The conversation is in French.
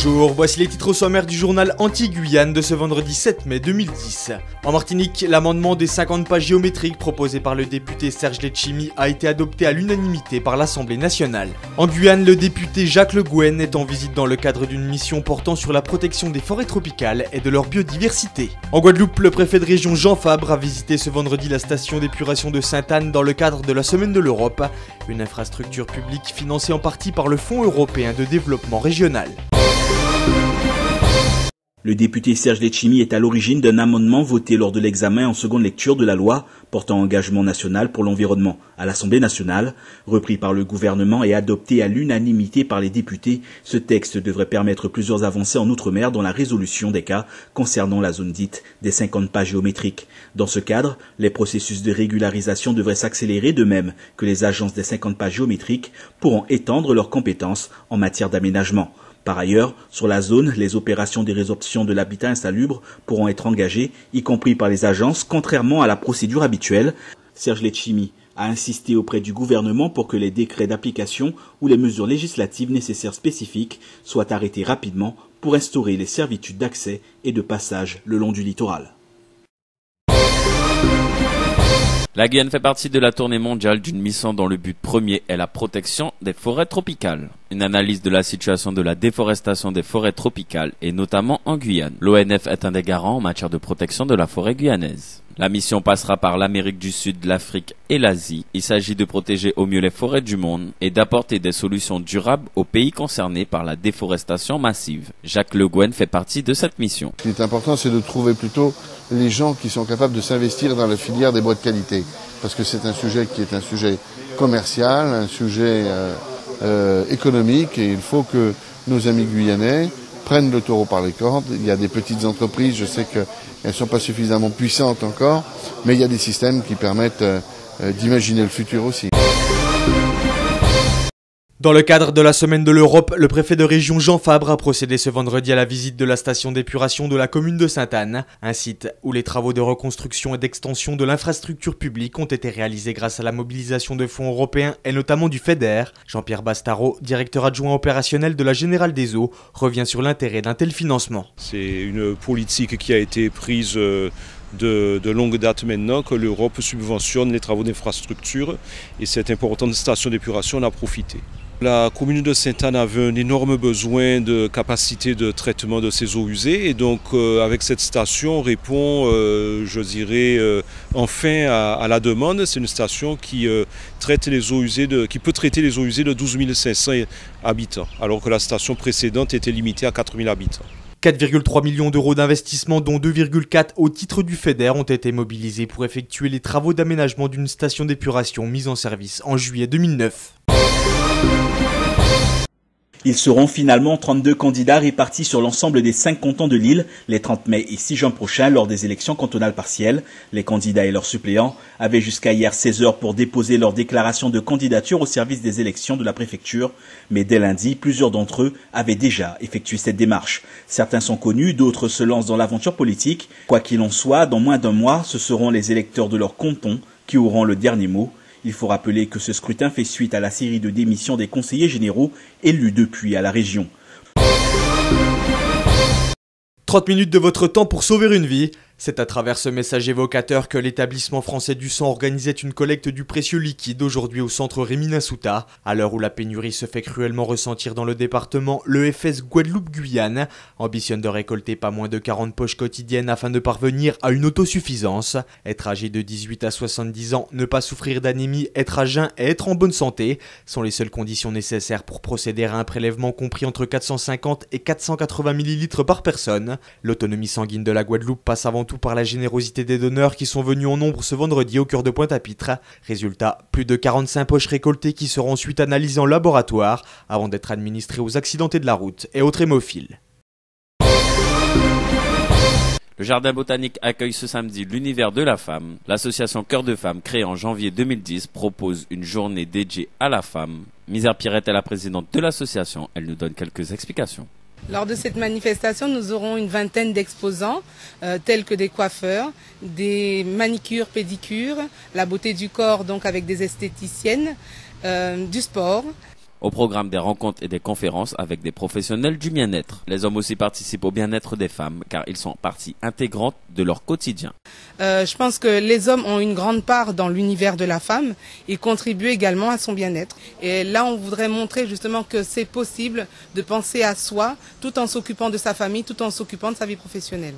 Bonjour, voici les titres sommaires du journal Anti-Guyane de ce vendredi 7 mai 2010. En Martinique, l'amendement des 50 pas géométriques proposé par le député Serge Letchimy a été adopté à l'unanimité par l'Assemblée nationale. En Guyane, le député Jacques Le Guen est en visite dans le cadre d'une mission portant sur la protection des forêts tropicales et de leur biodiversité. En Guadeloupe, le préfet de région Jean Fabre a visité ce vendredi la station d'épuration de Sainte-Anne dans le cadre de la Semaine de l'Europe, une infrastructure publique financée en partie par le Fonds européen de développement régional. Le député Serge Letchimy est à l'origine d'un amendement voté lors de l'examen en seconde lecture de la loi portant engagement national pour l'environnement à l'Assemblée nationale. Repris par le gouvernement et adopté à l'unanimité par les députés, ce texte devrait permettre plusieurs avancées en Outre-mer dans la résolution des cas concernant la zone dite des 50 pas géométriques. Dans ce cadre, les processus de régularisation devraient s'accélérer, de même que les agences des 50 pas géométriques pourront étendre leurs compétences en matière d'aménagement. Par ailleurs, sur la zone, les opérations de résorption de l'habitat insalubre pourront être engagées, y compris par les agences, contrairement à la procédure habituelle. Serge Letchimy a insisté auprès du gouvernement pour que les décrets d'application ou les mesures législatives nécessaires spécifiques soient arrêtés rapidement pour instaurer les servitudes d'accès et de passage le long du littoral. La Guyane fait partie de la tournée mondiale d'une mission dont le but premier est la protection des forêts tropicales. Une analyse de la situation de la déforestation des forêts tropicales et notamment en Guyane. L'ONF est un des garants en matière de protection de la forêt guyanaise. La mission passera par l'Amérique du Sud, l'Afrique et l'Asie. Il s'agit de protéger au mieux les forêts du monde et d'apporter des solutions durables aux pays concernés par la déforestation massive. Jacques Le Guen fait partie de cette mission. Ce qui est important, c'est de trouver plutôt les gens qui sont capables de s'investir dans la filière des bois de qualité. Parce que c'est un sujet qui est un sujet commercial, un sujet économique, et il faut que nos amis guyanais prennent le taureau par les cornes. Il y a des petites entreprises, je sais qu'elles ne sont pas suffisamment puissantes encore, mais il y a des systèmes qui permettent d'imaginer le futur aussi. Dans le cadre de la Semaine de l'Europe, le préfet de région Jean Fabre a procédé ce vendredi à la visite de la station d'épuration de la commune de Sainte-Anne, un site où les travaux de reconstruction et d'extension de l'infrastructure publique ont été réalisés grâce à la mobilisation de fonds européens et notamment du FEDER. Jean-Pierre Bastaro, directeur adjoint opérationnel de la Générale des Eaux, revient sur l'intérêt d'un tel financement. C'est une politique qui a été prise de longue date maintenant, que l'Europe subventionne les travaux d'infrastructure, et cette importante station d'épuration en a profité. La commune de Sainte-Anne avait un énorme besoin de capacité de traitement de ses eaux usées, et donc avec cette station on répond, je dirais, enfin à la demande. C'est une station qui traite les eaux usées qui peut traiter les eaux usées de 12 500 habitants, alors que la station précédente était limitée à 4 000 habitants. 4,3 millions d'euros d'investissement, dont 2,4 au titre du FEDER, ont été mobilisés pour effectuer les travaux d'aménagement d'une station d'épuration mise en service en juillet 2009. Ils seront finalement 32 candidats répartis sur l'ensemble des 5 cantons de l'île les 30 mai et 6 juin prochains lors des élections cantonales partielles. Les candidats et leurs suppléants avaient jusqu'à hier 16 h pour déposer leur déclaration de candidature au service des élections de la préfecture. Mais dès lundi, plusieurs d'entre eux avaient déjà effectué cette démarche. Certains sont connus, d'autres se lancent dans l'aventure politique. Quoi qu'il en soit, dans moins d'un mois, ce seront les électeurs de leur canton qui auront le dernier mot. Il faut rappeler que ce scrutin fait suite à la série de démissions des conseillers généraux élus depuis à la région. 30 minutes de votre temps pour sauver une vie. C'est à travers ce message évocateur que l'établissement français du sang organisait une collecte du précieux liquide aujourd'hui au centre Rémy Nassouta. À l'heure où la pénurie se fait cruellement ressentir dans le département, l'EFS Guadeloupe-Guyane ambitionne de récolter pas moins de 40 poches quotidiennes afin de parvenir à une autosuffisance. Être âgé de 18 à 70 ans, ne pas souffrir d'anémie, être à jeun et être en bonne santé sont les seules conditions nécessaires pour procéder à un prélèvement compris entre 450 et 480 ml par personne. L'autonomie sanguine de la Guadeloupe passe avant tout par la générosité des donneurs qui sont venus en nombre ce vendredi au cœur de Pointe-à-Pitre. Résultat, plus de 45 poches récoltées qui seront ensuite analysées en laboratoire avant d'être administrées aux accidentés de la route et aux trémophiles. Le Jardin botanique accueille ce samedi l'univers de la femme. L'association Cœur de Femmes, créée en janvier 2010, propose une journée dédiée à la femme. Misère Pierrette est la présidente de l'association. Elle nous donne quelques explications. Lors de cette manifestation, nous aurons une vingtaine d'exposants, tels que des coiffeurs, des manicures, pédicures, la beauté du corps, donc avec des esthéticiennes, du sport. Au programme des rencontres et des conférences avec des professionnels du bien-être. Les hommes aussi participent au bien-être des femmes car ils sont partie intégrante de leur quotidien. Je pense que les hommes ont une grande part dans l'univers de la femme et contribuent également à son bien-être. Et là, on voudrait montrer justement que c'est possible de penser à soi tout en s'occupant de sa famille, tout en s'occupant de sa vie professionnelle.